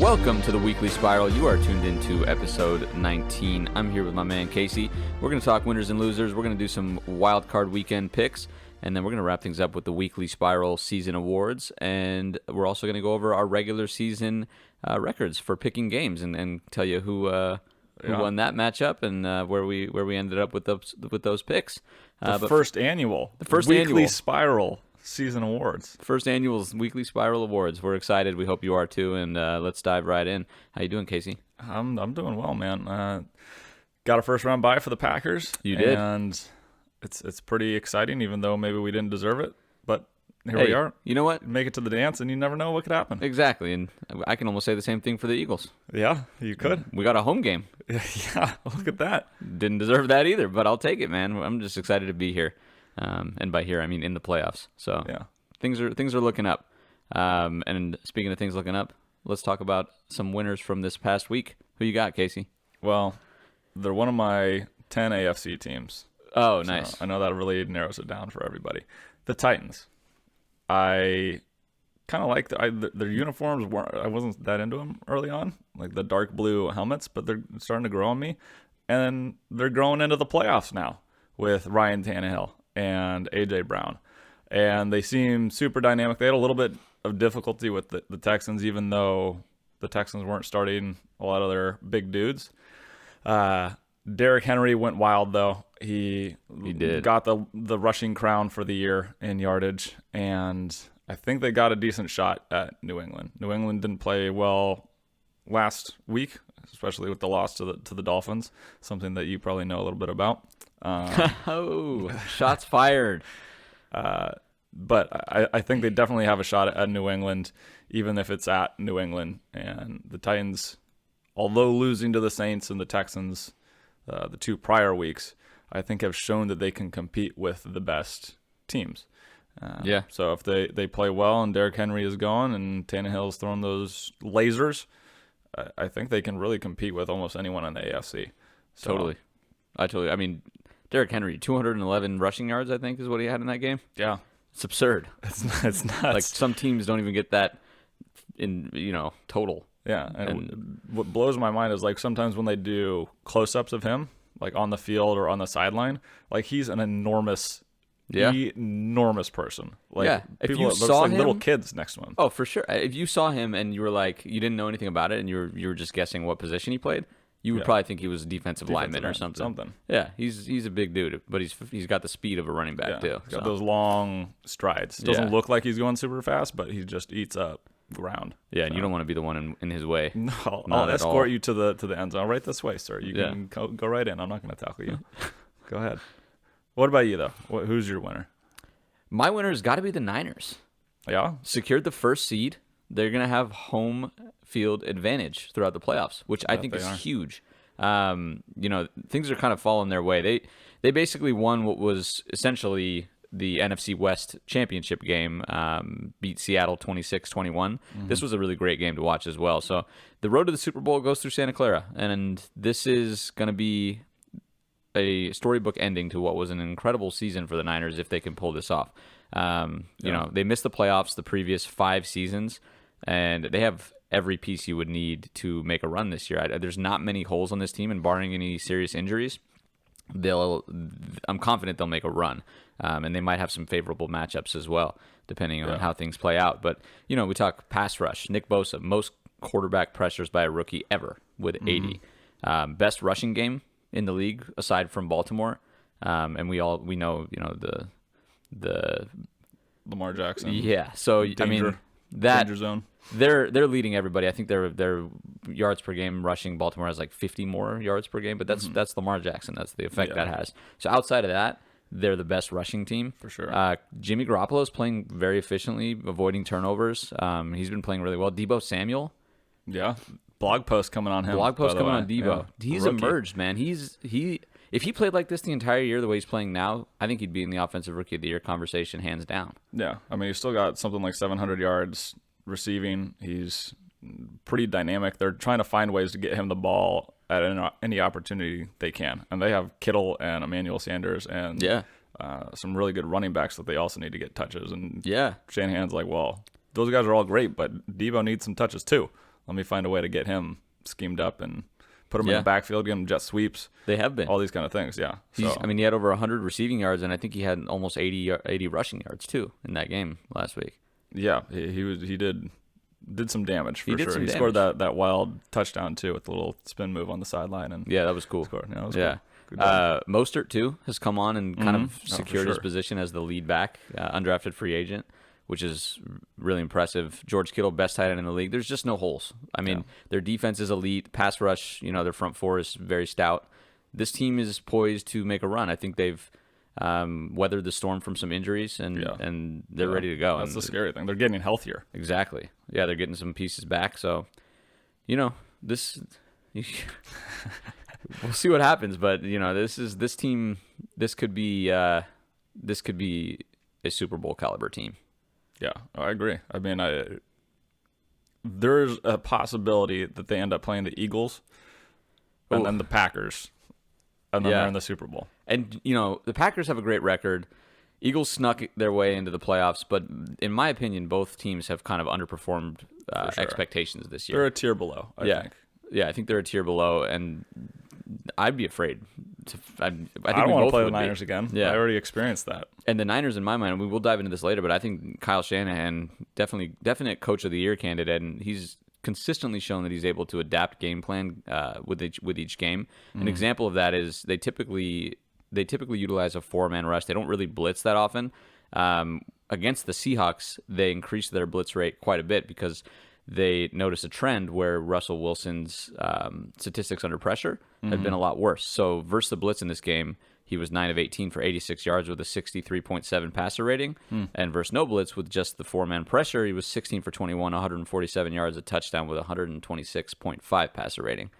Welcome to the Weekly Spiral. You are tuned into episode 19. I'm here with my man Casey. We're going to talk winners and losers. We're going to do some wild card weekend picks, and then we're going to wrap things up with the Weekly Spiral season awards. And we're also going to go over our regular season records for picking games and tell you who won that matchup and where we ended up with those picks. The first annual Weekly Spiral season awards. First annual Weekly Spiral awards. We're excited. We hope you are too. And let's dive right in. How you doing, Casey? I'm doing well, man. Got a first round bye for the Packers. You did, and it's pretty exciting, even though maybe we didn't deserve it. But here we are. You know what? Make it to the dance, and you never know what could happen. Exactly, and I can almost say the same thing for the Eagles. Yeah, you could. We got a home game. Yeah, look at that. Didn't deserve that either, but I'll take it, man. I'm just excited to be here, and by here I mean in the playoffs. So yeah. Things are looking up. And speaking of things looking up, let's talk about some winners from this past week. Who you got, Casey? Well, they're one of my 10 AFC teams. Oh, nice. So I know that really narrows it down for everybody. The Titans. I kind of like their uniforms. I wasn't that into them early on, like the dark blue helmets, but they're starting to grow on me. And they're growing into the playoffs now with Ryan Tannehill and A.J. Brown. And they seem super dynamic. They had a little bit of difficulty with the Texans, even though the Texans weren't starting a lot of their big dudes. Derrick Henry went wild, though. He did. Got the rushing crown for the year in yardage, and I think they got a decent shot at New England. New England didn't play well last week, especially with the loss to the Dolphins, something that you probably know a little bit about. Oh, shots fired. But I think they definitely have a shot at New England, even if it's at New England. And the Titans, although losing to the Saints and the Texans the two prior weeks, I think have shown that they can compete with the best teams. Yeah. So if they play well and Derrick Henry is gone and Tannehill's throwing those lasers, I think they can really compete with almost anyone in the AFC. So, Totally. I mean, Derrick Henry, 211 rushing yards, I think, is what he had in that game. Yeah. It's absurd. It's nuts. Like, some teams don't even get that in, total. Yeah, and what blows my mind is, like, sometimes when they do close-ups of him, like on the field or on the sideline, like, he's an enormous person. Like, yeah, if people, you it looks saw like him, little kids next to him. Oh, for sure. If you saw him and you were like, you didn't know anything about it and you were just guessing what position he played, you would probably think he was a defensive lineman or something. Yeah, he's a big dude, but he's got the speed of a running back too. He's got those long strides. Doesn't look like he's going super fast, but he just eats up ground. Yeah, and you don't want to be the one in his way. No, I'll escort you to the end zone. Right this way, sir. You can go right in. I'm not going to tackle you. Go ahead. What about you, though? Who's your winner? My winner's got to be the Niners. Yeah? Secured the first seed. They're going to have home field advantage throughout the playoffs, which I think is huge. Things are kind of falling their way. They basically won what was essentially the NFC West championship game, beat Seattle 26-21. Mm-hmm. This was a really great game to watch as well. So the road to the Super Bowl goes through Santa Clara, and this is going to be a storybook ending to what was an incredible season for the Niners if they can pull this off. They missed the playoffs the previous 5 seasons, and they have every piece you would need to make a run this year. There's not many holes on this team, and barring any serious injuries, I'm confident they'll make a run. And they might have some favorable matchups as well, depending on how things play out. But, we talk pass rush. Nick Bosa, most quarterback pressures by a rookie ever with 80. Best rushing game in the league aside from Baltimore. And we know, the Lamar Jackson. Yeah. So, Danger zone. They're leading everybody. I think their yards per game rushing, Baltimore has like 50 more yards per game, but that's Lamar Jackson. That's the effect that has. So outside of that, they're the best rushing team. For sure. Jimmy Garoppolo is playing very efficiently, avoiding turnovers. He's been playing really well. Deebo Samuel. Yeah. Blog post coming on him. On Deebo. Yeah. He's Rookie. Emerged, man. If he played like this the entire year the way he's playing now, I think he'd be in the Offensive Rookie of the Year conversation hands down. Yeah. I mean, he's still got something like 700 yards receiving. He's pretty dynamic. They're trying to find ways to get him the ball at any opportunity they can. And they have Kittle and Emmanuel Sanders and some really good running backs that they also need to get touches. And Shanahan's like, well, those guys are all great, but Deebo needs some touches too. Let me find a way to get him schemed up and put him in the backfield, get him jet sweeps. They have been. All these kind of things, yeah. So, I mean, he had over 100 receiving yards, and I think he had almost 80 rushing yards, too, in that game last week. Yeah, he did some damage for sure. He damage. scored that wild touchdown, too, with the little spin move on the sideline. And yeah, that was cool. Scored. Yeah, that was cool. Mostert, too, has come on and kind of secured his sure. position as the lead back, undrafted free agent, which is really impressive. George Kittle, best tight end in the league. There's just no holes. I mean, their defense is elite. Pass rush, their front four is very stout. This team is poised to make a run. I think they've weathered the storm from some injuries, and they're ready to go. That's the scary thing. They're getting healthier. Exactly. Yeah, they're getting some pieces back. So, this we'll see what happens. But this team. This could be a Super Bowl caliber team. Yeah, I agree. I mean, there's a possibility that they end up playing the Eagles and then the Packers, and then they're in the Super Bowl. And, the Packers have a great record. Eagles snuck their way into the playoffs, but in my opinion, both teams have kind of underperformed expectations this year. They're a tier below, I think. Yeah, I think they're a tier below, and I'd be afraid. I don't want to play the Niners again. Yeah. I already experienced that. And the Niners, in my mind, we will dive into this later, but I think Kyle Shanahan, definite coach of the year candidate, and he's consistently shown that he's able to adapt game plan with each game. An example of that is they typically utilize a 4-man rush. They don't really blitz that often. Against the Seahawks, they increased their blitz rate quite a bit because they noticed a trend where Russell Wilson's statistics under pressure had been a lot worse. So versus the blitz in this game, he was 9 of 18 for 86 yards with a 63.7 passer rating. And versus no blitz with just the 4-man pressure, he was 16 for 21, 147 yards, a touchdown with 126.5 passer rating.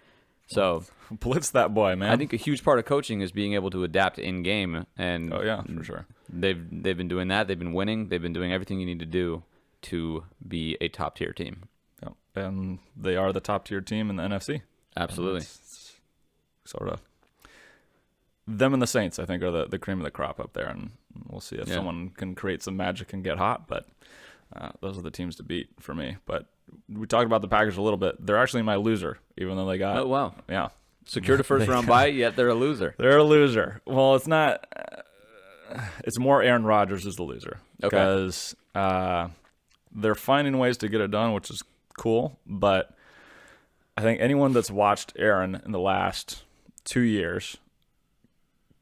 So blitz that boy, man. I think a huge part of coaching is being able to adapt in game. And for sure. They've been doing that. They've been winning. They've been doing everything you need to do to be a top tier team. And they are the top tier team in the NFC. Absolutely. It's sort of them and the Saints, I think, are the cream of the crop up there, and we'll see if someone can create some magic and get hot. But those are the teams to beat for me. But we talked about the Packers a little bit. They're actually my loser, even though they got secured a first round bye, yet they're a loser. They're a loser. Well, it's not. It's more Aaron Rodgers is the loser because they're finding ways to get it done, which is cool. But I think anyone that's watched Aaron in the last 2 years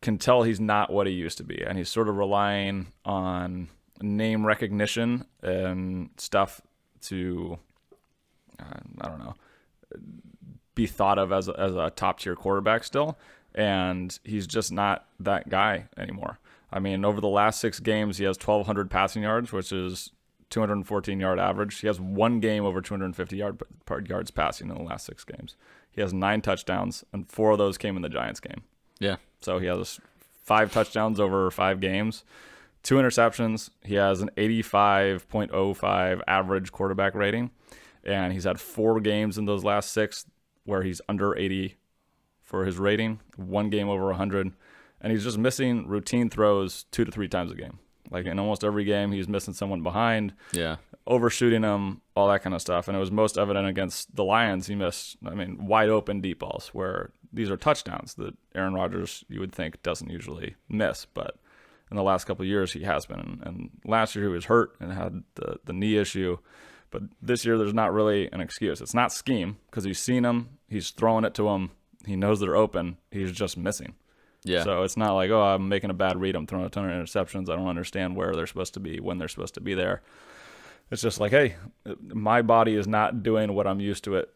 can tell he's not what he used to be, and he's sort of relying on name recognition and stuff to I don't know, be thought of as a top tier quarterback still, and he's just not that guy anymore. I mean, over the last 6 games, he has 1,200 passing yards, which is 214 yard average. He has one game over 250 yards passing in the last 6 games. He has 9 touchdowns, and 4 of those came in the Giants game. Yeah. So he has 5 touchdowns over 5 games, 2 interceptions. He has an 85.05 average quarterback rating, and he's had 4 games in those last 6 where he's under 80 for his rating, 1 game over 100, and he's just missing routine throws 2 to 3 times a game. Like in almost every game, he's missing someone behind, overshooting them, all that kind of stuff. And it was most evident against the Lions. He missed, wide open deep balls where these are touchdowns that Aaron Rodgers, you would think, doesn't usually miss. But in the last couple of years, he has been. And last year, he was hurt and had the knee issue. But this year, there's not really an excuse. It's not scheme because he's seen them. He's throwing it to them. He knows they're open. He's just missing. Yeah. So it's not like, oh, I'm making a bad read. I'm throwing a ton of interceptions. I don't understand where they're supposed to be, when they're supposed to be there. It's just like, hey, my body is not doing what I'm used to it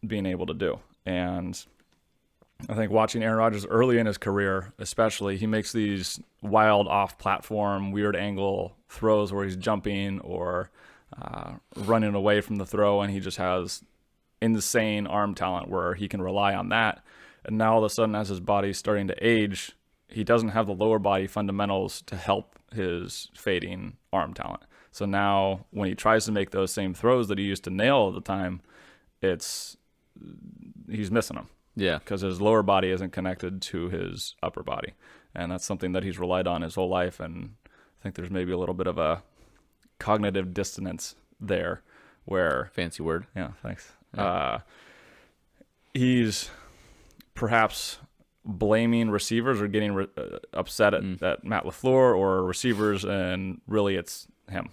being able to do. And I think watching Aaron Rodgers early in his career, especially, he makes these wild off-platform, weird angle throws where he's jumping or running away from the throw, and he just has insane arm talent where he can rely on that. And now all of a sudden, as his body's starting to age, he doesn't have the lower body fundamentals to help his fading arm talent. So now when he tries to make those same throws that he used to nail all the time, he's missing them. Yeah. Because his lower body isn't connected to his upper body. And that's something that he's relied on his whole life. And I think there's maybe a little bit of a cognitive dissonance there where... Fancy word. Yeah, thanks. He's perhaps blaming receivers or getting upset at Matt LaFleur or receivers, and really it's him,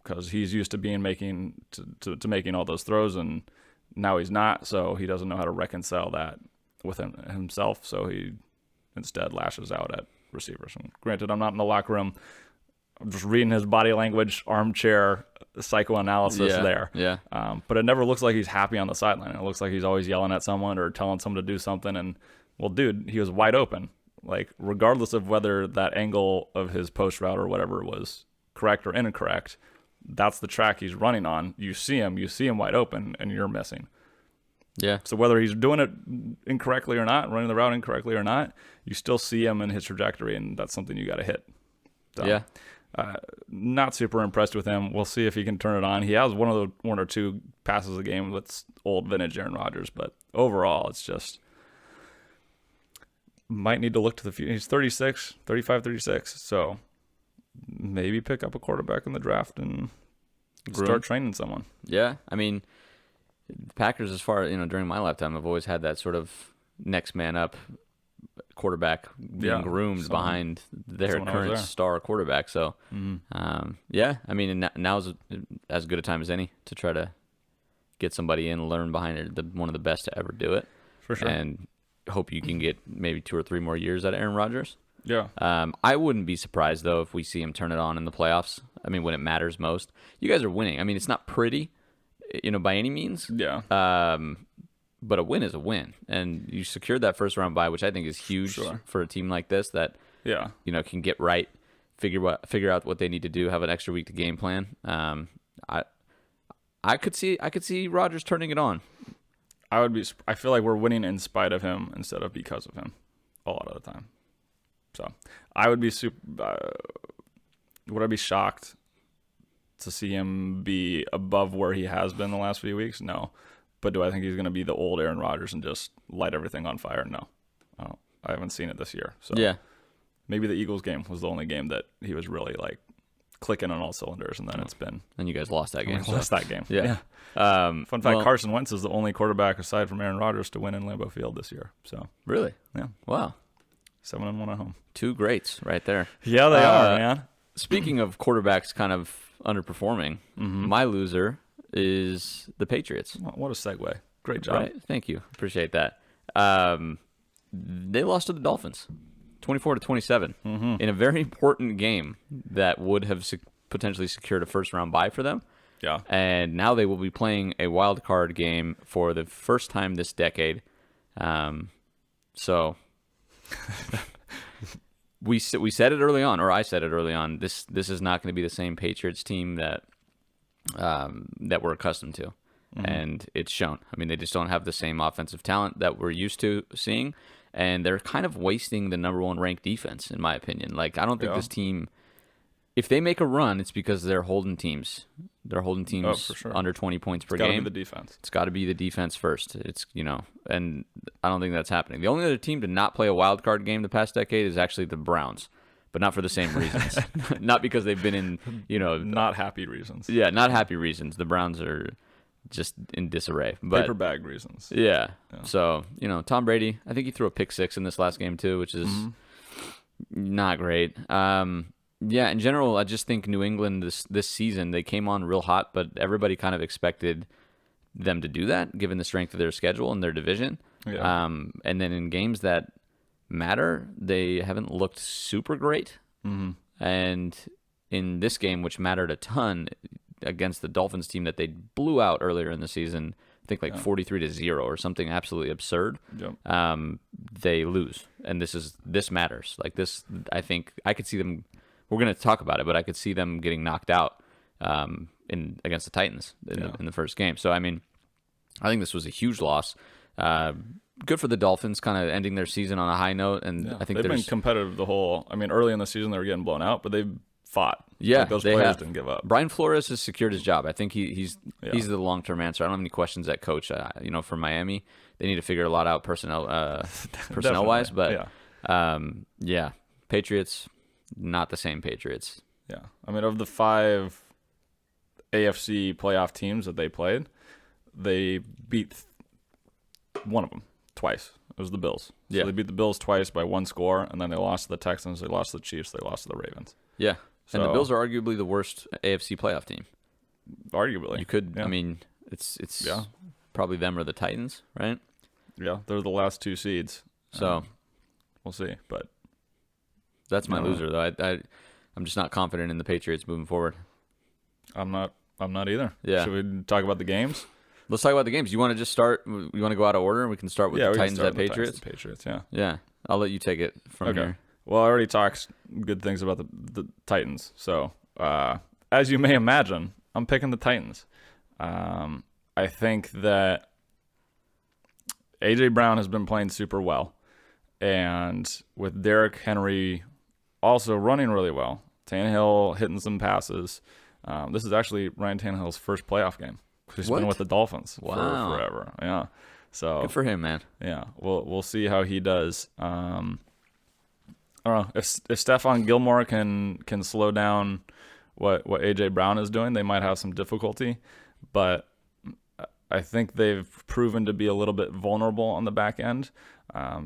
because he's used to making all those throws, and now he's not, so he doesn't know how to reconcile that with himself, so he instead lashes out at receivers. And granted, I'm not in the locker room. I'm just reading his body language, armchair psychoanalysis there. Yeah. But it never looks like he's happy on the sideline. It looks like he's always yelling at someone or telling someone to do something. And, well, dude, he was wide open. Like, regardless of whether that angle of his post route or whatever was correct or incorrect, that's the track he's running on. You see him wide open, and you're missing. Yeah. So whether he's doing it incorrectly or not, running the route incorrectly or not, you still see him in his trajectory, and that's something you got to hit. So, yeah. Not super impressed with him. We'll see if he can turn it on. He has one or two passes a game that's old vintage Aaron Rodgers, but overall, it's just might need to look to the future. He's 35, 36, so maybe pick up a quarterback in the draft and start training someone. Yeah, I mean, the Packers, as far during my lifetime, have always had that sort of next man up quarterback being groomed behind their current star quarterback. So, I mean, now's as good a time as any to try to get somebody in, learn behind it. One of the best to ever do it, for sure. And hope you can get maybe 2 or 3 more years out of Aaron Rodgers. Yeah. I wouldn't be surprised though if we see him turn it on in the playoffs. I mean, when it matters most. You guys are winning. I mean, it's not pretty, by any means. Yeah. But a win is a win, and you secured that first round bye, which I think is huge for a team like this that can get right, figure out what they need to do, have an extra week to game plan. I could see Rodgers turning it on. I feel like we're winning in spite of him instead of because of him a lot of the time. So I would be would I be shocked to see him be above where he has been the last few weeks? No. But do I think he's going to be the old Aaron Rodgers and just light everything on fire? No. I haven't seen it this year. So maybe the Eagles game was the only game that he was really like clicking on all cylinders, and then it's been. And you guys lost that game. Lost that game. Yeah. Fun fact: Carson Wentz is the only quarterback aside from Aaron Rodgers to win in Lambeau Field this year. So really, yeah. Wow. 7-1 at home. 2 greats right there. Yeah, they are, man. Speaking of quarterbacks kind of underperforming, my loser is the Patriots. What a segue. Great job. Right? Thank you. Appreciate that. They lost to the Dolphins, 24-27, in a very important game that would have potentially secured a first-round bye for them. Yeah. And now they will be playing a wild card game for the first time this decade. So we said it early on, or I said it early on. This is not going to be the same Patriots team that we're accustomed to, and it's shown. I mean, they just don't have the same offensive talent that we're used to seeing, and they're kind of wasting the number 1 ranked defense, in my opinion. Like, I don't think this team, if they make a run, it's because they're holding teams. They're holding teams under 20 points per game. It's got to be the defense. It's got to be the defense first. It's and I don't think that's happening. The only other team to not play a wild card game the past decade is actually the Browns. But not for the same reasons. Not because they've been in, not happy reasons. Yeah, not happy reasons. The Browns are just in disarray. But paper bag reasons. Yeah. So, Tom Brady, I think he threw a pick 6 in this last game too, which is not great. Yeah, in general, I just think New England this season, they came on real hot, but everybody kind of expected them to do that, given the strength of their schedule and their division. Yeah. And then in games that matter, they haven't looked super great. And in this game, which mattered a ton against the Dolphins team that they blew out earlier in the season, I think 43-0 or something absolutely absurd. Yep. They lose, and this matters. Like this, I think I could see them. We're going to talk about it, but I could see them getting knocked out against the Titans in the first game. So I mean, I think this was a huge loss. Good for the Dolphins, kind of ending their season on a high note, and I think they've been competitive the whole. I mean, early in the season they were getting blown out, but they've fought. Yeah, those players didn't give up. Brian Flores has secured his job. I think he's the long-term answer. I don't have any questions at coach. For Miami, they need to figure a lot out personnel wise, but Patriots, not the same Patriots. Yeah, I mean, of the 5 AFC playoff teams that they played, they beat one of them twice. It was the Bills. So Yeah. they beat the Bills twice by 1 score, and then they lost to the Texans, they lost to the Chiefs, they lost to the Ravens. Yeah. And the So- Bills are arguably the worst AFC playoff team. Arguably. You could, Yeah. I mean, it's Yeah. probably them or the Titans, right? Yeah, they're the last 2 seeds. So We'll see. But that's my no. loser, though. I'm just not confident in the Patriots moving forward. I'm not either. Yeah. Should we talk about the games? Let's talk about the games. You want to just start? You want to go out of order, and we can start with the we can Titans start at with the Patriots. Titans and Patriots, yeah. Yeah, I'll let you take it from Okay. here. Well, I already talked good things about the Titans. So, as you may imagine, I'm picking the Titans. I think that A.J. Brown has been playing super well. And with Derrick Henry also running really well, Tannehill hitting some passes. This is actually Ryan Tannehill's first playoff game. He's been with the Dolphins for forever. Yeah. So Good for him, man. yeah, we'll see how he does. I don't know if Stephon Gilmore can slow down what AJ Brown is doing. They might have some difficulty, but I think they've proven to be a little bit vulnerable on the back end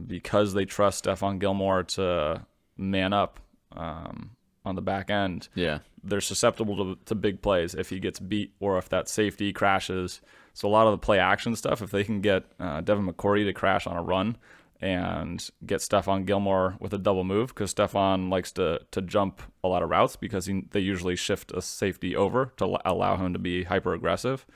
because they trust Stephon Gilmore to man up on the back end. Yeah. They're susceptible to big plays if he gets beat or if that safety crashes. So a lot of the play action stuff, if they can get Devin McCourty to crash on a run and get Stephon Gilmore with a double move, because Stephon likes to jump a lot of routes because they usually shift a safety over to allow him to be hyper aggressive.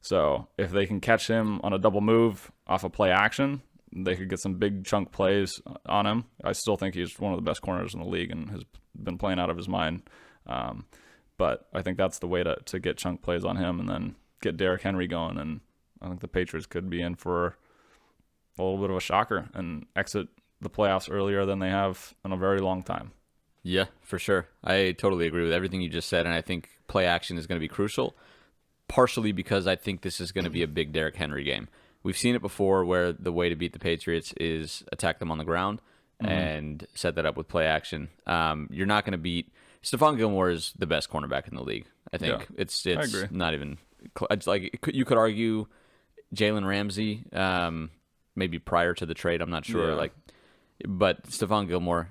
So if they can catch him on a double move off a play action, they could get some big chunk plays on him. I still think he's one of the best corners in the league and has been playing out of his mind. But I think that's the way to get chunk plays on him and then get Derrick Henry going. And I think the Patriots could be in for a little bit of a shocker and exit the playoffs earlier than they have in a very long time. Yeah, for sure. I totally agree with everything you just said, and I think play action is going to be crucial, partially because I think this is going to be a big Derrick Henry game. We've seen it before where the way to beat the Patriots is attack them on the ground and set that up with play action. You're not going to beat – Stephon Gilmore is the best cornerback in the league, I think. Yeah, it's I agree. not even – it's like you could argue Jalen Ramsey maybe prior to the trade. I'm not sure. Yeah. But Stephon Gilmore,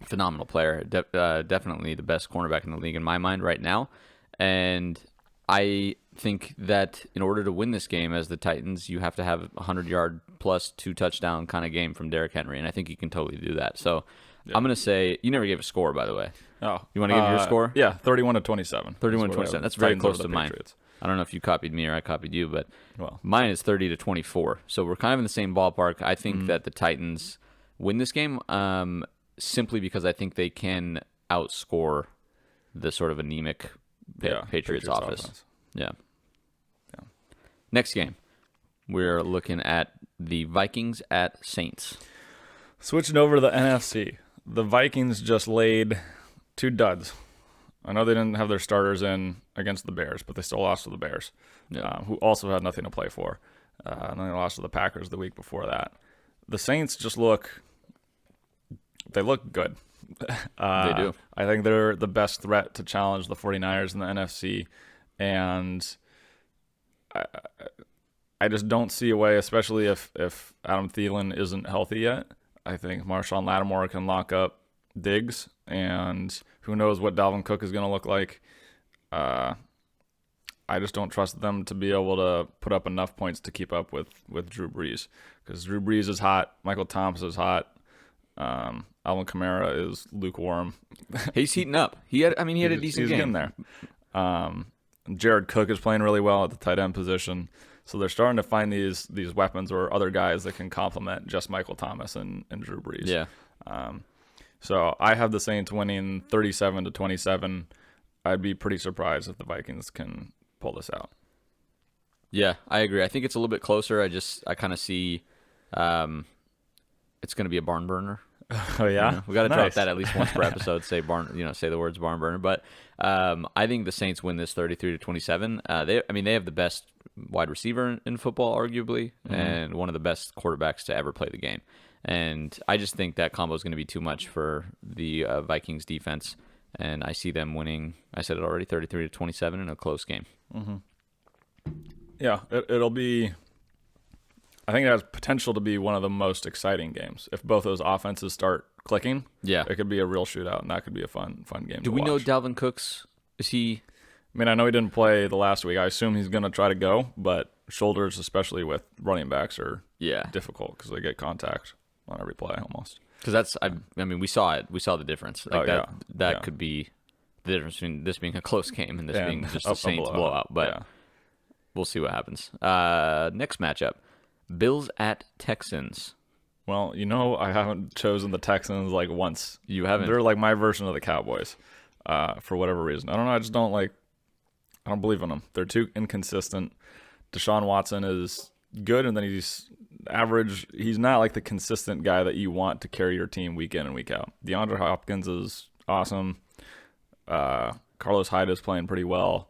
phenomenal player. Definitely the best cornerback in the league in my mind right now. And I think that in order to win this game as the Titans, you have to have a 100-yard plus 2-touchdown kind of game from Derrick Henry, and I think you can totally do that. So I'm going to say – you never gave a score, by the way. Oh, You want to give your score? Yeah, 31-27. 31-27. That's very Titans close over to the mine. Patriots. I don't know if you copied me or I copied you, but Well, mine is 30-24. So we're kind of in the same ballpark. I think that the Titans win this game simply because I think they can outscore the sort of anemic Patriots offense. Yeah. Next game, we're looking at the Vikings at Saints. switching over to the NFC, the Vikings just laid 2 duds. I know they didn't have their starters in against the Bears, but they still lost to the Bears, who also had nothing to play for. And then they lost to the Packers the week before that. The Saints just look good. They do. I think they're the best threat to challenge the 49ers in the NFC. And I just don't see a way, especially if Adam Thielen isn't healthy yet. I think Marshawn Lattimore can lock up Diggs, and who knows what Dalvin Cook is going to look like. I just don't trust them to be able to put up enough points to keep up with Drew Brees, because Drew Brees is hot, Michael Thomas is hot, Alvin Kamara is lukewarm. He's heating up. He had a decent He's game getting there. Jared Cook is playing really well at the tight end position. So they're starting to find these weapons or other guys that can complement just Michael Thomas and Drew Brees. Yeah. So I have the Saints winning 37-27. I'd be pretty surprised if the Vikings can pull this out. Yeah, I agree. I think it's a little bit closer. I kind of see it's going to be a barn burner. Oh yeah, We got to drop Nice. that at least once per episode. Say the words barn burner. But I think the Saints win this 33-27. They have the best wide receiver in football, arguably, and one of the best quarterbacks to ever play the game. And I just think that combo is going to be too much for the Vikings defense, and I see them winning. I said it already, 33-27 in a close game. Yeah, it'll be. I think it has potential to be one of the most exciting games if both those offenses start clicking. Yeah, it could be a real shootout, and that could be a fun game. Do we know Dalvin Cook's? Is he? I mean, I know he didn't play the last week. I assume he's going to try to go, but shoulders, especially with running backs, are difficult because they get contact on every play almost. Because that's, I mean, we saw it. We saw the difference. Like that could be the difference between this being a close game and this being just a Saints blowout. But we'll see what happens. Next matchup, Bills at Texans. Well, I haven't chosen the Texans like once. You haven't? They're like my version of the Cowboys for whatever reason. I don't know. I just don't like. I don't believe in them. They're too inconsistent. Deshaun Watson is good, and then he's average. He's not like the consistent guy that you want to carry your team week in and week out. DeAndre Hopkins is awesome. Carlos Hyde is playing pretty well.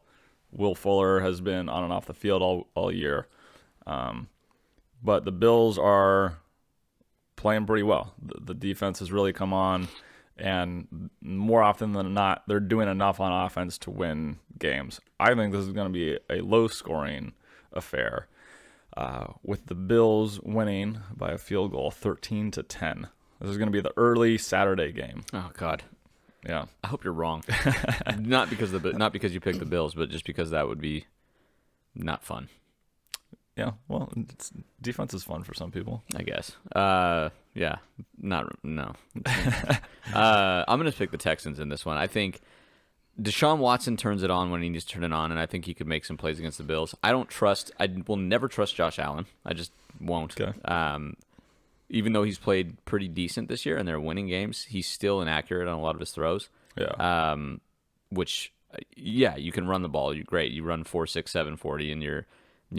Will Fuller has been on and off the field all year. But the Bills are playing pretty well. The defense has really come on, and more often than not, they're doing enough on offense to win games. I think this is going to be a low-scoring affair, with the Bills winning by a field goal, 13-10. This is going to be the early Saturday game. Oh God, yeah. I hope you're wrong. not because you picked the Bills, but just because that would be not fun. Yeah, well, defense is fun for some people, I guess. Yeah, no. I'm going to pick the Texans in this one. I think Deshaun Watson turns it on when he needs to turn it on, and I think he could make some plays against the Bills. I will never trust Josh Allen. I just won't. Okay. Even though he's played pretty decent this year and they're winning games, he's still inaccurate on a lot of his throws. Yeah. Which, you can run the ball. You're great. You run 4.6, 740, and you're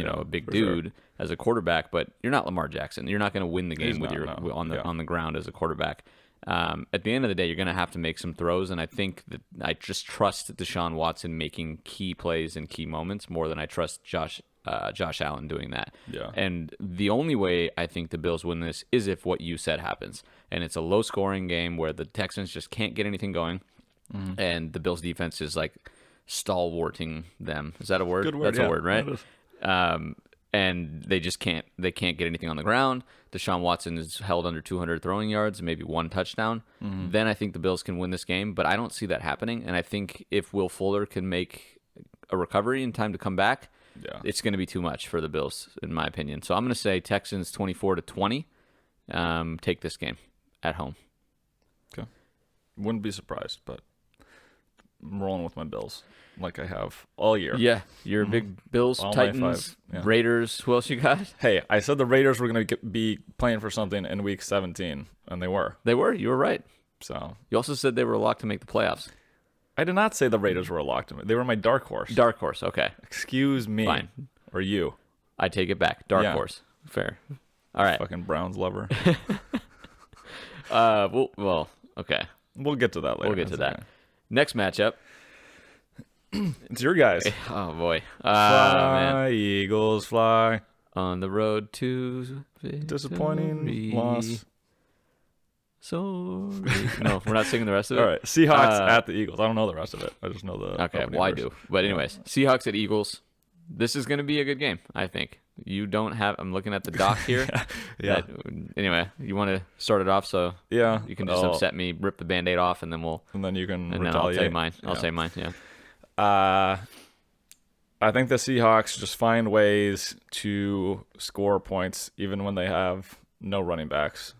a big dude as a quarterback, but you're not Lamar Jackson. You're not going to win the game on the ground as a quarterback. At the end of the day, you're going to have to make some throws, and I think that I just trust Deshaun Watson making key plays in key moments more than I trust Josh Allen doing that. Yeah. And the only way I think the Bills win this is if what you said happens, and it's a low-scoring game where the Texans just can't get anything going, and the Bills' defense is like stalwarting them. Is that a word? Good word. That's a word, right? And they can't get anything on the ground. Deshaun Watson is held under 200 throwing yards, maybe one touchdown. Then I think the Bills can win this game, but I don't see that happening. And I think if Will Fuller can make a recovery in time to come back, it's going to be too much for the Bills, in my opinion. So I'm going to say Texans 24-20. Take this game at home. Okay. Wouldn't be surprised, but I'm rolling with my Bills like I have all year. Yeah, you're a big Bills, all Titans, Raiders. Who else you got? Hey, I said the Raiders were going to be playing for something in Week 17, and they were. They were. You were right. So you also said they were a lock to make the playoffs. I did not say the Raiders were a lock to make. They were my dark horse. Dark horse. Okay. Excuse me. Fine. Or you. I take it back. Dark horse. Fair. All right. Fucking Browns lover. Well. Okay. We'll get to that later. We'll get to that. Next matchup. It's your guys. Oh, boy. Fly, man. Eagles, fly. On the road to victory. Disappointing loss. Sorry. No, we're not singing the rest of it. All right. Seahawks at the Eagles. I don't know the rest of it. I just know the. Okay, well, I do. But anyways, Seahawks at Eagles. This is going to be a good game, I think. You don't have. I'm looking at the doc here. Yeah. Anyway, you want to start it off so you can just upset me, rip the Band-Aid off, and then we'll. And then you can. And then I'll say mine. I'll say mine. Yeah. I think the Seahawks just find ways to score points even when they have no running backs.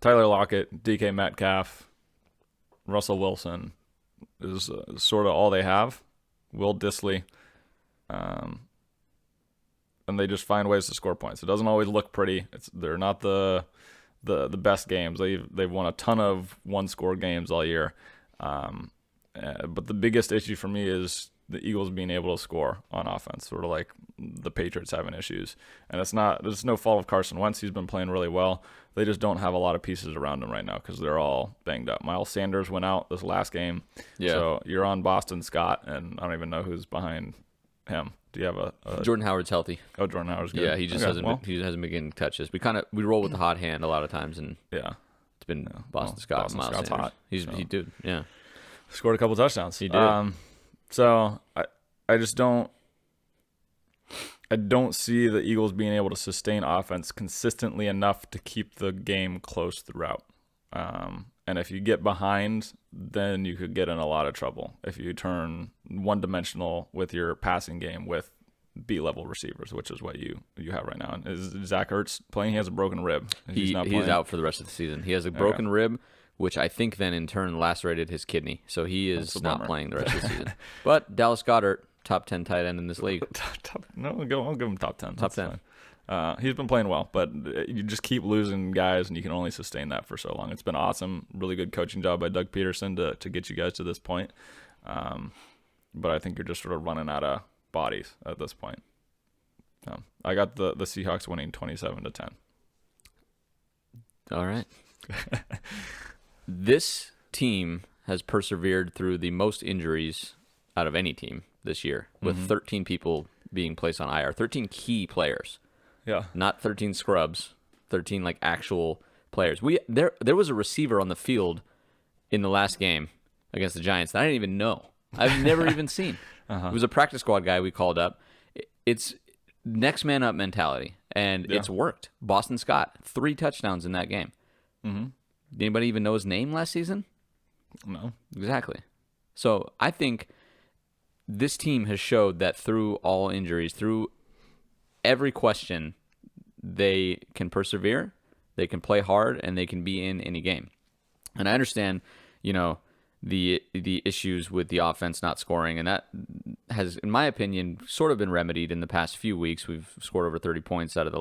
Tyler Lockett, DK Metcalf, Russell Wilson is sort of all they have. Will Disley. And they just find ways to score points. It doesn't always look pretty. They're not the best games. They've won a ton of one-score games all year. But the biggest issue for me is the Eagles being able to score on offense, sort of like the Patriots having issues. And it's no fault of Carson Wentz. He's been playing really well. They just don't have a lot of pieces around him right now because they're all banged up. Miles Sanders went out this last game. Yeah. So you're on Boston Scott, and I don't even know who's behind him. Do you have a Jordan Howard's healthy. Oh, Jordan Howard's good. Yeah, he just hasn't been getting touches. We roll with the hot hand a lot of times, and it's been Boston Scott. Boston Miles Scott's Sanders. hot. He did. Yeah. Scored a couple touchdowns. He did. So I just don't I don't see the Eagles being able to sustain offense consistently enough to keep the game close throughout. And if you get behind, then you could get in a lot of trouble if you turn one-dimensional with your passing game with B-level receivers, which is what you have right now. Is Zach Ertz playing? He has a broken rib. He's out for the rest of the season. He has a broken rib, which I think then in turn lacerated his kidney. So he is not playing the rest of the season. But Dallas Goedert, top 10 tight end in this league. I'll give him top 10. Top 10. He's been playing well, but you just keep losing guys, and you can only sustain that for so long. It's been awesome. Really good coaching job by Doug Peterson to get you guys to this point. But I think you're just sort of running out of bodies at this point. I got the Seahawks winning 27-10. All right. This team has persevered through the most injuries out of any team this year, with 13 people being placed on IR, 13 key players. Yeah. Not 13 scrubs, 13 like actual players. There was a receiver on the field in the last game against the Giants that I didn't even know. I've never even seen. It was a practice squad guy we called up. It's next man up mentality, and it's worked. Boston Scott, 3 touchdowns in that game. Did anybody even know his name last season? No. Exactly. So I think this team has showed that through all injuries, through every question, they can persevere, they can play hard, and they can be in any game. And I understand, the issues with the offense not scoring, and that has, in my opinion, sort of been remedied in the past few weeks. We've scored over 30 points out of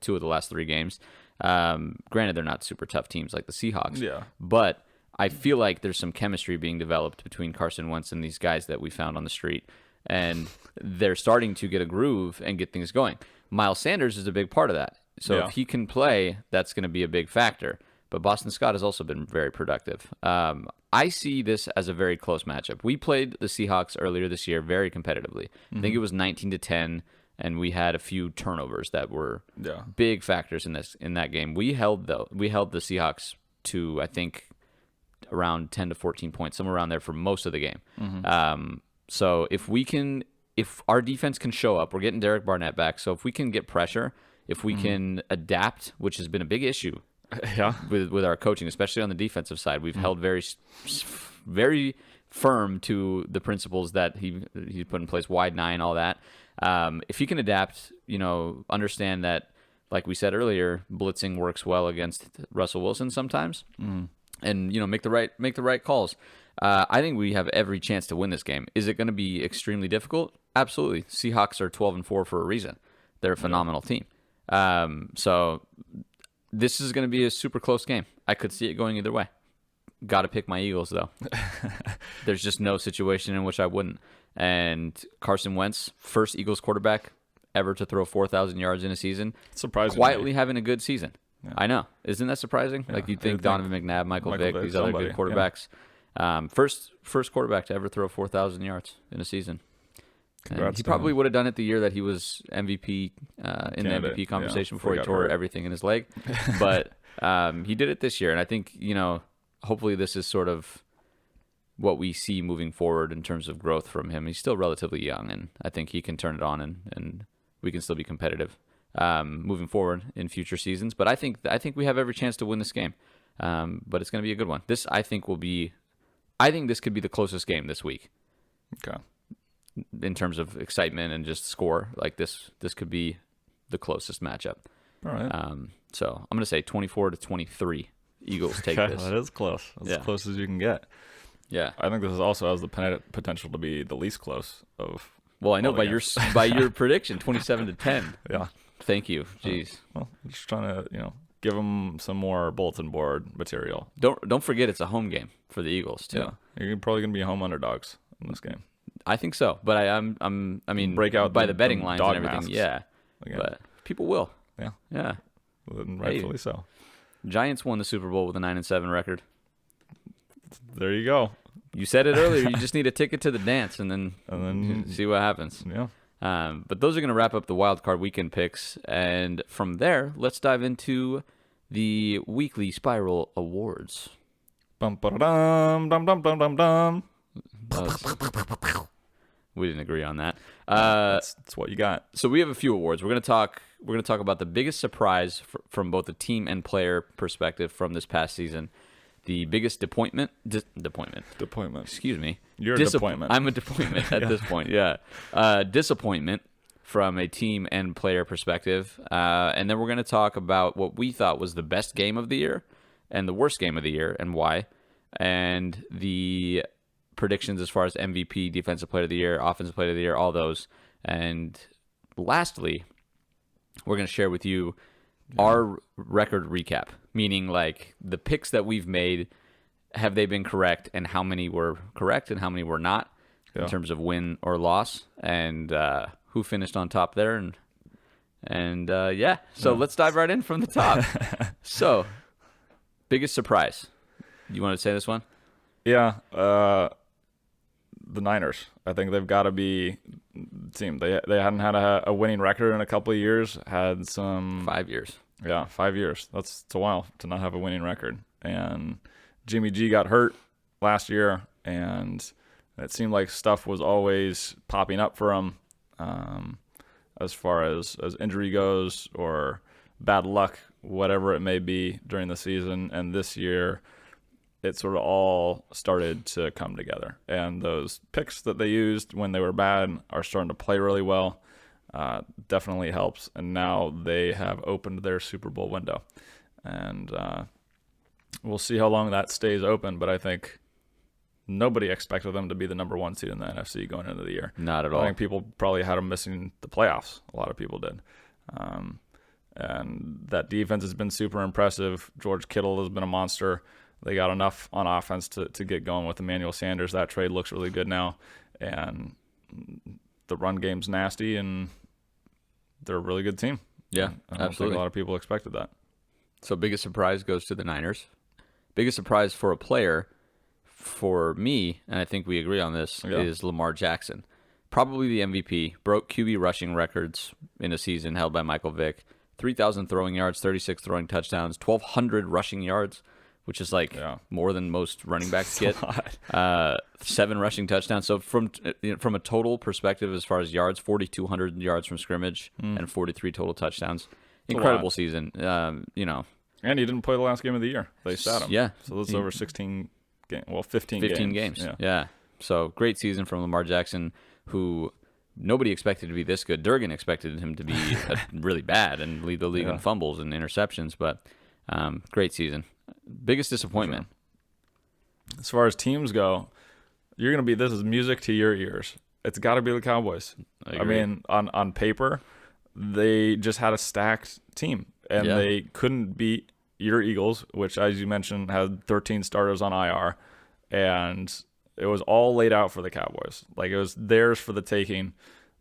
2 of the last 3 games. Granted, they're not super tough teams like the Seahawks, but I feel like there's some chemistry being developed between Carson Wentz and these guys that we found on the street, and they're starting to get a groove and get things going. Miles Sanders is a big part of that. So if he can play, that's going to be a big factor. But Boston Scott has also been very productive. I see this as a very close matchup. We played the Seahawks earlier this year very competitively. I think it was 19-10, and we had a few turnovers that were big factors in that game. We held the Seahawks to, I think, around 10 to 14 points, somewhere around there for most of the game. So if our defense can show up, we're getting Derek Barnett back. So if we can get pressure, if we can adapt, which has been a big issue with our coaching, especially on the defensive side, we've held very, very firm to the principles that he put in place, wide 9, all that. If he can adapt, understand that, like we said earlier, blitzing works well against Russell Wilson sometimes, and make the right calls. I think we have every chance to win this game. Is it going to be extremely difficult? Absolutely. Seahawks are 12-4 for a reason. They're a phenomenal team. So this is going to be a super close game. I could see it going either way. Got to pick my Eagles, though. There's just no situation in which I wouldn't. And Carson Wentz, first Eagles quarterback ever to throw 4,000 yards in a season. Surprising. Quietly having a good season. Yeah. I know. Isn't that surprising? Like you'd think Donovan McNabb, Michael Vick, these other good quarterbacks. Yeah. First quarterback to ever throw 4,000 yards in a season. Congrats, he probably would have done it the year that he was MVP in the MVP conversation before he tore everything in his leg. But he did it this year, and I think hopefully this is sort of what we see moving forward in terms of growth from him. He's still relatively young, and I think he can turn it on, and we can still be competitive moving forward in future seasons. But I think we have every chance to win this game. But it's going to be a good one. I think this could be the closest game this week. Okay. In terms of excitement and just score, like this could be the closest matchup. All right. So I'm going to say 24-23. Eagles take this. That is close. That's as close as you can get. Yeah. I think this also has the potential to be the least close of. Well, I know by your prediction, 27-10. Yeah. Thank you. Jeez. Well, I'm just trying to give them some more bulletin board material. Don't forget it's a home game for the Eagles too. Yeah. You're probably going to be home underdogs in this game. I think so, but I mean, break out by the betting lines and everything. Masks. Yeah, but people will. Yeah, yeah, and rightfully so. Giants won the Super Bowl with a 9-7 record. There you go. You said it earlier. You just need a ticket to the dance, and then see what happens. Yeah. But those are going to wrap up the wild card weekend picks, and from there, let's dive into the weekly Spiral Awards. Bum ba dum dum dum dum dum dum. We didn't agree on that. That's what you got. So we have a few awards. We're going to talk about the biggest surprise from both the team and player perspective from this past season. The biggest disappointment. Excuse me. You're a disappointment. I'm a disappointment at this point. Yeah. Disappointment from a team and player perspective. And then we're going to talk about what we thought was the best game of the year and the worst game of the year and why. And the predictions as far as MVP, Defensive Player of the Year, Offensive Player of the Year, all those. And lastly, we're going to share with you our record recap, meaning like the picks that we've made, have they been correct, and how many were correct and how many were not in terms of win or loss, and who finished on top there. So let's dive right in from the top. So, biggest surprise. You want to say this one? Yeah, the Niners. I think they've got to be the team. They hadn't had a winning record in a couple of years. Had some 5 years. Yeah, 5 years. It's a while to not have a winning record. And Jimmy G got hurt last year, and it seemed like stuff was always popping up for him, as far as injury goes or bad luck, whatever it may be during the season. And this year, it sort of all started to come together. And those picks that they used when they were bad are starting to play really well. Definitely helps. And now they have opened their Super Bowl window. And we'll see how long that stays open. But I think nobody expected them to be the number 1 seed in the NFC going into the year. Not at all. I think people probably had them missing the playoffs. A lot of people did. And that defense has been super impressive. George Kittle has been a monster. They got enough on offense to get going with Emmanuel Sanders. That trade looks really good now. And the run game's nasty, and they're a really good team. Yeah, I don't think a lot of people expected that. So biggest surprise goes to the Niners. Biggest surprise for a player, for me, and I think we agree on this, is Lamar Jackson. Probably the MVP. Broke QB rushing records in a season held by Michael Vick. 3,000 throwing yards, 36 throwing touchdowns, 1,200 rushing yards, which is more than most running backs get. 7 rushing touchdowns. So from a total perspective, as far as yards, 4,200 yards from scrimmage and 43 total touchdowns. Incredible season. And he didn't play the last game of the year. They sat him. Yeah. So that's over 16 games. Well, 15 games. Yeah. So great season from Lamar Jackson, who nobody expected to be this good. Durgan expected him to be really bad and lead the league in fumbles and interceptions, but great season. Biggest disappointment. Sure. As far as teams go, this is music to your ears. It's got to be the Cowboys. I mean, on paper, they just had a stacked team, and they couldn't beat your Eagles, which, as you mentioned, had 13 starters on IR, and it was all laid out for the Cowboys. Like, it was theirs for the taking.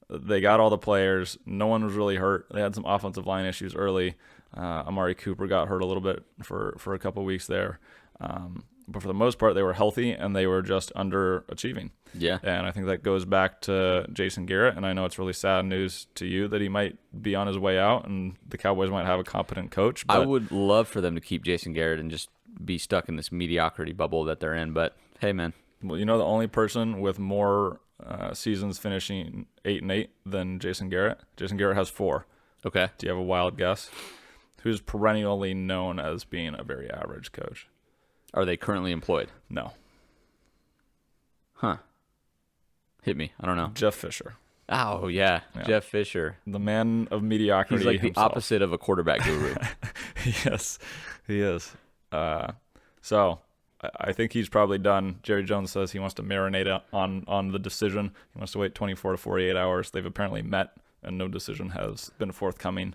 They got all the players. No one was really hurt. They had some offensive line issues early. Amari Cooper got hurt a little bit for a couple of weeks there. But for the most part, they were healthy, and they were just underachieving. Yeah. And I think that goes back to Jason Garrett, and I know it's really sad news to you that he might be on his way out, and the Cowboys might have a competent coach. But I would love for them to keep Jason Garrett and just be stuck in this mediocrity bubble that they're in, but hey, man. Well, the only person with more seasons finishing 8-8 than Jason Garrett? Jason Garrett has 4. Okay. Do you have a wild guess? Who's perennially known as being a very average coach? Are they currently employed? No. Huh. Hit me. I don't know. Jeff Fisher. Oh, yeah. Jeff Fisher. The man of mediocrity. He's like himself. The opposite of a quarterback guru. Yes, he is. So I think he's probably done. Jerry Jones says he wants to marinate on the decision. He wants to wait 24 to 48 hours. They've apparently met, and no decision has been forthcoming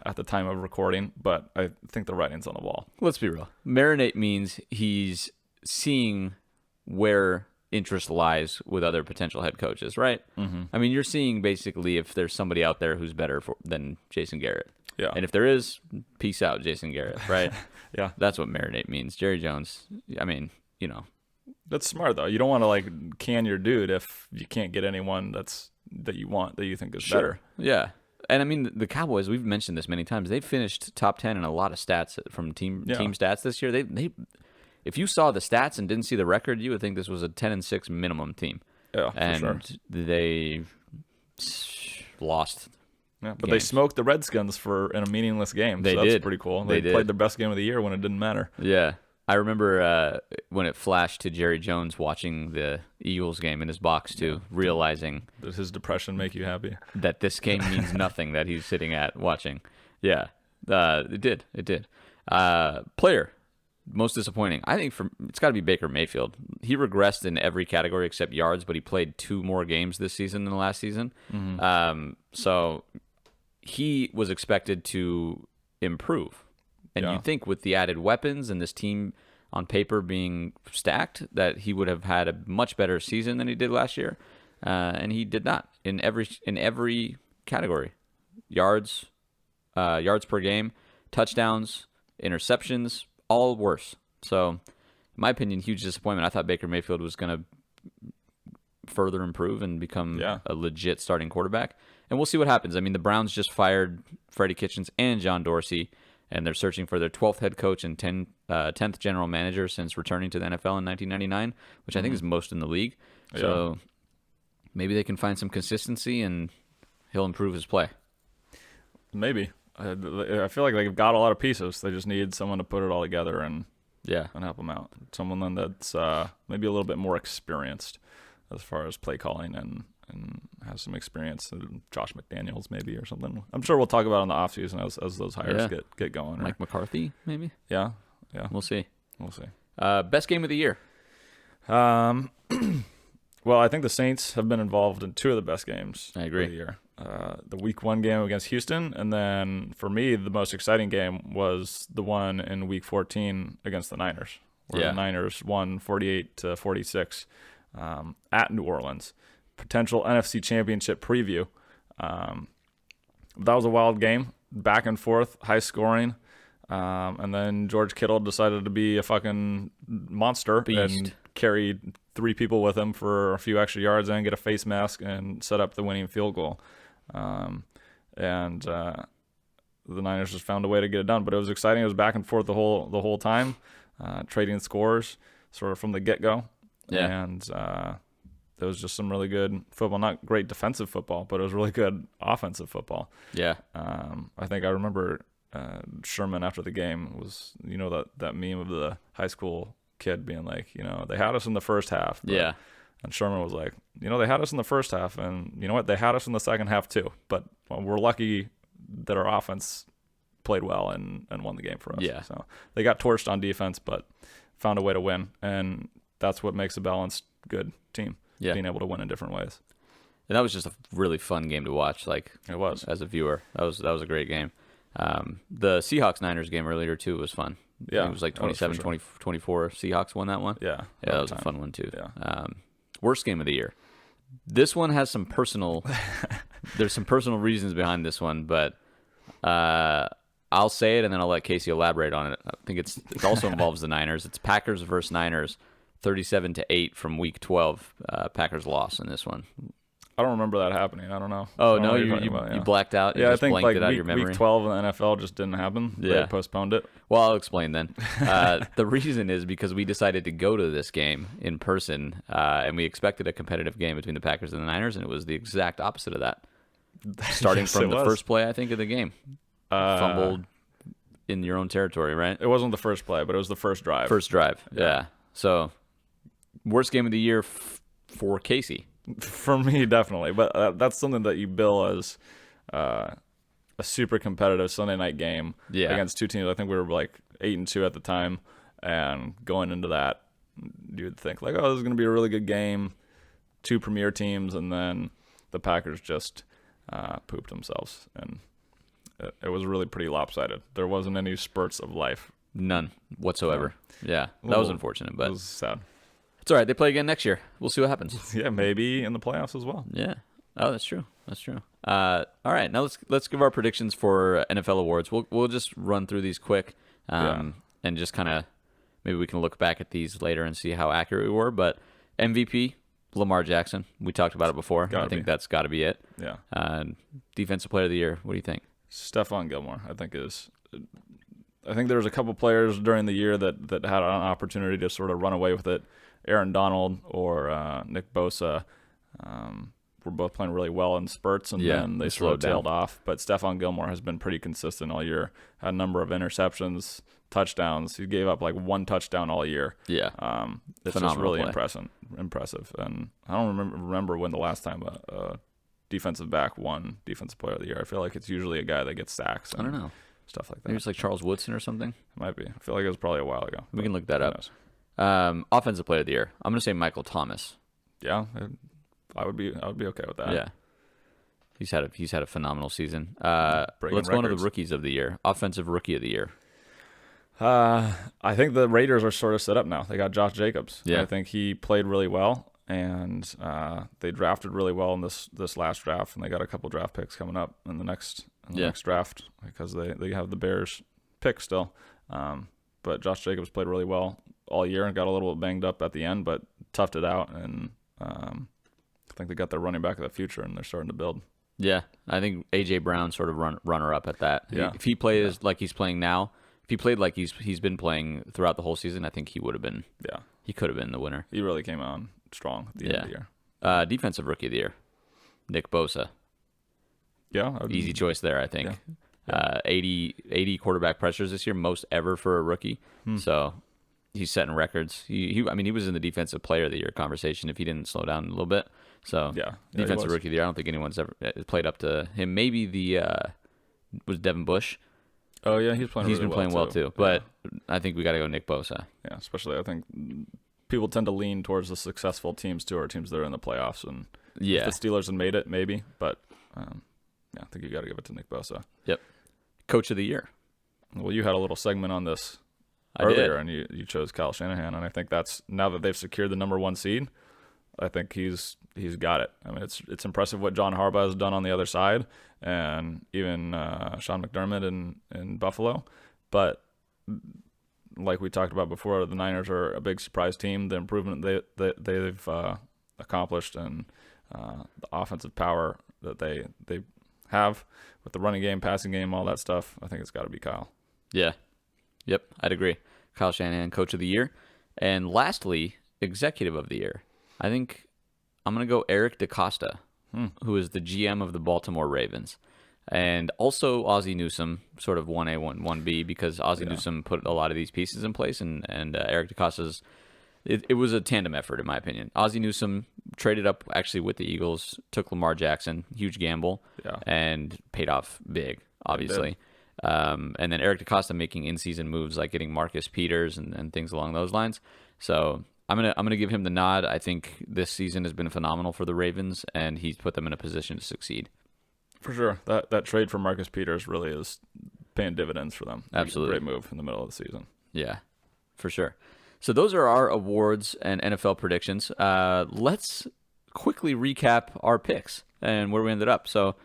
at the time of recording, but I think the writing's on the wall. Let's be real. Marinate means he's seeing where interest lies with other potential head coaches, right? Mm-hmm. I mean, you're seeing basically if there's somebody out there who's better than Jason Garrett. Yeah. And if there is, peace out, Jason Garrett, right? Yeah. That's what marinate means. Jerry Jones, I mean, That's smart, though. You don't want to, can your dude if you can't get anyone that you think is better. Yeah. And I mean, the Cowboys, we've mentioned this many times, they've finished top 10 in a lot of stats from team stats this year. They if you saw the stats and didn't see the record, you would think this was a 10-6 minimum team. Yeah, and for sure. they lost. Yeah, but games. they smoked the Redskins in a meaningless game. They so that's did. pretty cool. They They played did. their best game of the year when it didn't matter. Yeah. I remember when it flashed to Jerry Jones watching the Eagles game in his box too, realizing Does his depression make you happy? that this game means nothing that he's sitting at watching. Yeah, it did. It did. Player, most disappointing. I think it's got to be Baker Mayfield. He regressed in every category except yards, but he played 2 more games this season than the last season. So he was expected to improve. And you'd think with the added weapons and this team on paper being stacked that he would have had a much better season than he did last year. And he did not in every category. Yards per game, touchdowns, interceptions, all worse. So, in my opinion, huge disappointment. I thought Baker Mayfield was going to further improve and become a legit starting quarterback. And we'll see what happens. I mean, the Browns just fired Freddie Kitchens and John Dorsey, and they're searching for their 12th head coach and 10th general manager since returning to the NFL in 1999, which I think is most in the league. So maybe they can find some consistency and he'll improve his play. Maybe. I feel like they've got a lot of pieces. They just need someone to put it all together and help them out. Someone then that's maybe a little bit more experienced as far as play calling and has some experience. Josh McDaniels maybe or something. I'm sure we'll talk about it in the offseason as those hires get going. Mike McCarthy maybe? Yeah. We'll see. Best game of the year? Well, I think the Saints have been involved in 2 of the best games I agree. of the year. The Week 1 game against Houston, and then for me, the most exciting game was the one in Week 14 against the Niners, where the Niners won 48-46 at New Orleans. Potential NFC Championship preview. That was a wild game, back and forth, high scoring. And then George Kittle decided to be a fucking monster and carried 3 people with him for a few extra yards and get a face mask and set up the winning field goal. And the Niners just found a way to get it done. But it was exciting. It was back and forth the whole time, trading scores sort of from the get-go. Yeah. And there was just some really good football. Not great defensive football, but it was really good offensive football. Yeah. I think I remember Sherman after the game was, that meme of the high school kid being like, they had us in the first half. Yeah. And Sherman was like, they had us in the first half, and you know what? They had us in the second half too. But we're lucky that our offense played well and won the game for us. Yeah. So they got torched on defense, but found a way to win, and that's what makes a balanced, good team. Yeah. Being able to win in different ways. And that was just a really fun game to watch. Like it was as a viewer, that was a great game. The Seahawks-Niners game earlier too was fun. Yeah, it was like 27-24 Seahawks won that one. Yeah, that was a fun one too. Yeah. Worst game of the year. This one has some personal. There's some personal reasons behind this one, but I'll say it and then I'll let Casey elaborate on it. I think it also involves the Niners. It's Packers versus Niners, 37-8 from Week 12. Packers loss in this one. I don't remember that happening. I don't know. Oh, no, you blacked out? You I just think blanked like it out of your memory? Week 12 in the NFL just didn't happen. Yeah. They postponed it. Well, I'll explain then. The reason is because we decided to go to this game in person, and we expected a competitive game between the Packers and the Niners, and it was the exact opposite of that. Starting Yes, from it the was. first play, I think, of the game. Fumbled in your own territory, right? It wasn't the first play, but it was the first drive. First drive, yeah. So, worst game of the year for Casey. For me, definitely. But that's something that you bill as a super competitive Sunday night game against 2 teams. I think we were like 8-2 at the time, and going into that, you would think like, oh, this is going to be a really good game. 2 premier teams, and then the Packers just pooped themselves, and it was really pretty lopsided. There wasn't any spurts of life. None whatsoever. Yeah, that was unfortunate, but it was sad. It's all right. They play again next year. We'll see what happens. Yeah, maybe in the playoffs as well. Yeah. Oh, that's true. All right. Now let's give our predictions for NFL awards. We'll just run through these quick, and just kind of maybe we can look back at these later and see how accurate we were. But MVP, Lamar Jackson. We talked about it before. I think that's got to be it. Yeah. Defensive Player of the Year. What do you think? Stephon Gilmore, I think there was a couple players during the year that had an opportunity to sort of run away with it. Aaron Donald or Nick Bosa were both playing really well in spurts, and then they tailed off. But Stephon Gilmore has been pretty consistent all year. Had a number of interceptions, touchdowns. He gave up like 1 touchdown all year. Yeah. It's just really impressive. And I don't remember when the last time a defensive back won Defensive Player of the Year. I feel like it's usually a guy that gets sacks. I don't know. Stuff like that. Maybe it's like Charles Woodson or something. It might be. I feel like it was probably a while ago. We can look that up. Offensive Player of the Year. I'm going to say Michael Thomas. Yeah, I would be okay with that. Yeah. He's had a phenomenal season. Let's go on to the Rookies of the Year. Offensive Rookie of the Year. I think the Raiders are sort of set up now. They got Josh Jacobs. Yeah. I think he played really well, and they drafted really well in this last draft, and they got a couple draft picks coming up in the next draft because they have the Bears pick still. But Josh Jacobs played really well all year and got a little bit banged up at the end, but toughed it out, and I think they got their running back of the future, and they're starting to build. Yeah, I think A.J. Brown sort of runner-up at that. Yeah. If he plays like he's playing now, if he played like he's been playing throughout the whole season, I think he would have been. Yeah, he could have been the winner. He really came on strong at the end of the year. Defensive Rookie of the Year, Nick Bosa. Yeah, easy choice there, I think. Yeah. 80 quarterback pressures this year, most ever for a rookie. So he's setting records. He was in the Defensive Player of the Year conversation if he didn't slow down a little bit. So Defensive Rookie of the Year. I don't think anyone's ever played up to him. Maybe was Devin Bush. Oh yeah, he's been playing well too. But I think we got to go Nick Bosa. Yeah, especially I think people tend to lean towards the successful teams too, or teams that are in the playoffs. And if the Steelers had made it, maybe. But I think you got to give it to Nick Bosa. Yep. Coach of the Year. Well, you had a little segment on this earlier, and you chose Kyle Shanahan, and I think that's now that they've secured the number 1 seed. I think he's got it. I mean, it's impressive what John Harbaugh has done on the other side, and even Sean McDermott in Buffalo. But like we talked about before, the Niners are a big surprise team. The improvement they've accomplished, and the offensive power that they have with the running game, passing game, all that stuff, I think it's got to be Kyle. Yeah. Yep, I'd agree. Kyle Shanahan, Coach of the Year. And lastly, Executive of the Year. I think I'm going to go Eric DeCosta, who is the GM of the Baltimore Ravens. And also Ozzie Newsome, sort of 1A, 1B, because Ozzie Newsome put a lot of these pieces in place, and Eric DeCosta's it was a tandem effort, in my opinion. Ozzie Newsome traded up actually with the Eagles, took Lamar Jackson, huge gamble, and paid off big, obviously. And then Eric DeCosta making in-season moves like getting Marcus Peters and things along those lines. So I'm gonna give him the nod. I think this season has been phenomenal for the Ravens, and he's put them in a position to succeed. For sure, that trade for Marcus Peters really is paying dividends for them. Absolutely, great move in the middle of the season. Yeah, for sure. So those are our awards and NFL predictions. Let's quickly recap our picks and where we ended up. So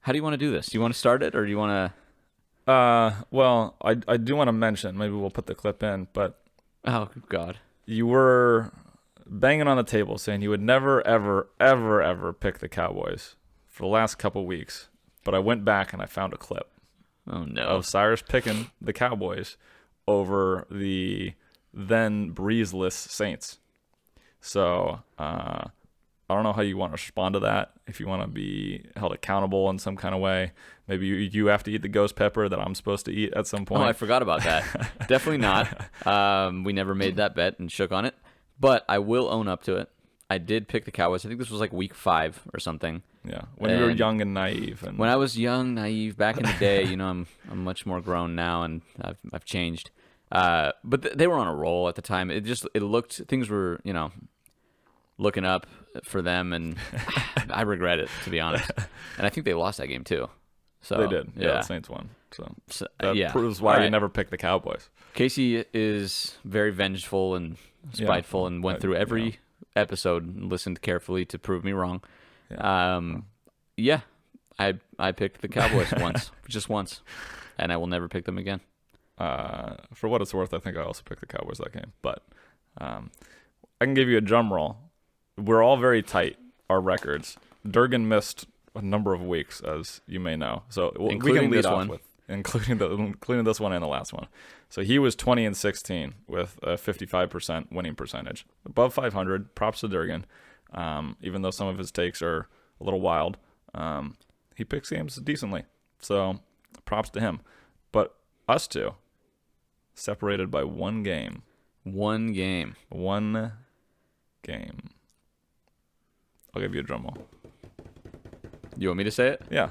how do you want to do this? Do you want to start it, or do you want to? Well, I do want to mention, maybe we'll put the clip in, but oh God, you were banging on the table saying you would never, ever, ever, ever pick the Cowboys for the last couple weeks. But I went back and I found a clip. Oh no, of Cyrus picking the Cowboys over the then breezeless Saints. So I don't know how you want to respond to that. If you want to be held accountable in some kind of way, maybe you have to eat the ghost pepper that I'm supposed to eat at some point. Oh, I forgot about that. Definitely not. We never made that bet and shook on it, but I will own up to it. I did pick the Cowboys. I think this was like week 5 or something. Yeah, when you were young and naive. And when I was young, naive back in the day, I'm much more grown now, and I've changed. But they were on a roll at the time. It looked, things were, looking up for them, and I regret it, to be honest. And I think they lost that game too. So they did. Yeah, the Saints won. So that proves why you never picked the Cowboys. Casey is very vengeful and spiteful, and went through every episode and listened carefully to prove me wrong. I picked the Cowboys just once, and I will never pick them again. For what it's worth, I think I also picked the Cowboys that game. But I can give you a drum roll. We're all very tight, our records. Durgan missed a number of weeks, as you may know. So we can lead off with including this one and the last one. So he was 20-16 with a 55% winning percentage. Above 500, props to Durgan. Even though some of his takes are a little wild, he picks games decently. So props to him. But us two, separated by one game. One game. One game. I'll give you a drum roll. You want me to say it? Yeah.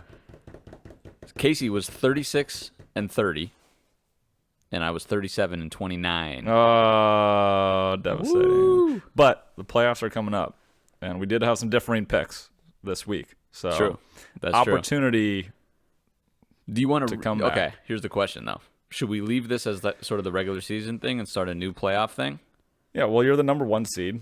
Casey was 36-30, and I was 37-29. Oh, devastating. Woo! But the playoffs are coming up, and we did have some differing picks this week. So True. That's opportunity. True. Do you want to come back? Okay, here's the question, though. Should we leave this as sort of the regular season thing and start a new playoff thing? Yeah, well, you're the number 1 seed.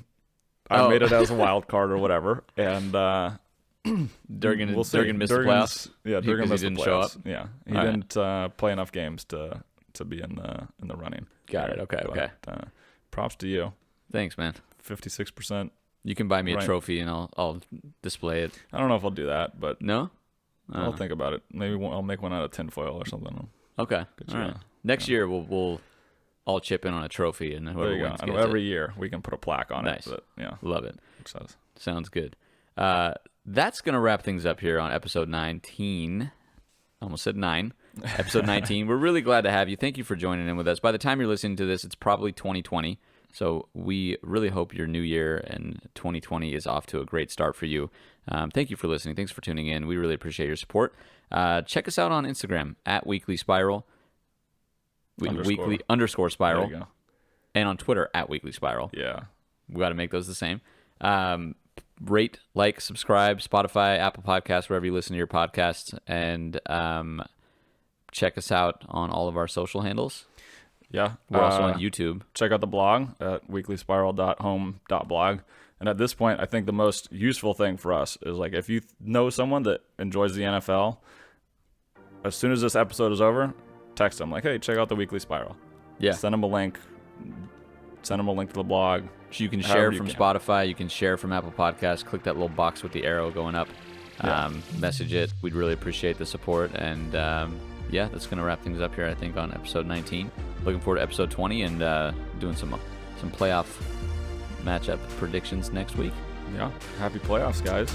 I made it as a wild card or whatever, and Durgan missed the playoffs. Yeah, Durgan missed the didn't playoffs. show up. Yeah, he didn't play enough games to be in the running. Got it. Okay. Props to you. Thanks, man. 56%. You can buy me a trophy and I'll display it. I don't know if I'll do that, but no, I'll think about it. Maybe I'll make one out of tinfoil or something. Okay. All right. Next year we'll all chip in on a trophy, and whoever there you wins go. gets Every it. year we can put a plaque on Nice. it. But, Love it. Says. Sounds good. That's gonna wrap things up here on episode 19. Almost said 9. Episode 19. We're really glad to have you. Thank you for joining in with us. By the time you're listening to this, it's probably 2020. So we really hope your new year and 2020 is off to a great start for you. Thank you for listening. Thanks for tuning in. We really appreciate your support. Check us out on Instagram at Weekly Spiral. Weekly_spiral. There you go. And on Twitter at Weekly Spiral. Yeah. We got to make those the same. Rate, like, subscribe, Spotify, Apple Podcasts, wherever you listen to your podcasts. And check us out on all of our social handles. Yeah. We're also on YouTube. Check out the blog at weeklyspiral.home.blog. And at this point, I think the most useful thing for us is, like, if you know someone that enjoys the NFL, as soon as this episode is over, text them like, hey, check out the Weekly Spiral. Yeah. Send them a link. Send them a link to the blog. So you can share from Spotify. You can share from Apple Podcasts. Click that little box with the arrow going up. Yeah. Message it. We'd really appreciate the support. And, that's going to wrap things up here, I think, on episode 19. Looking forward to episode 20 and doing some playoff matchup predictions next week. Yeah. Happy playoffs, guys.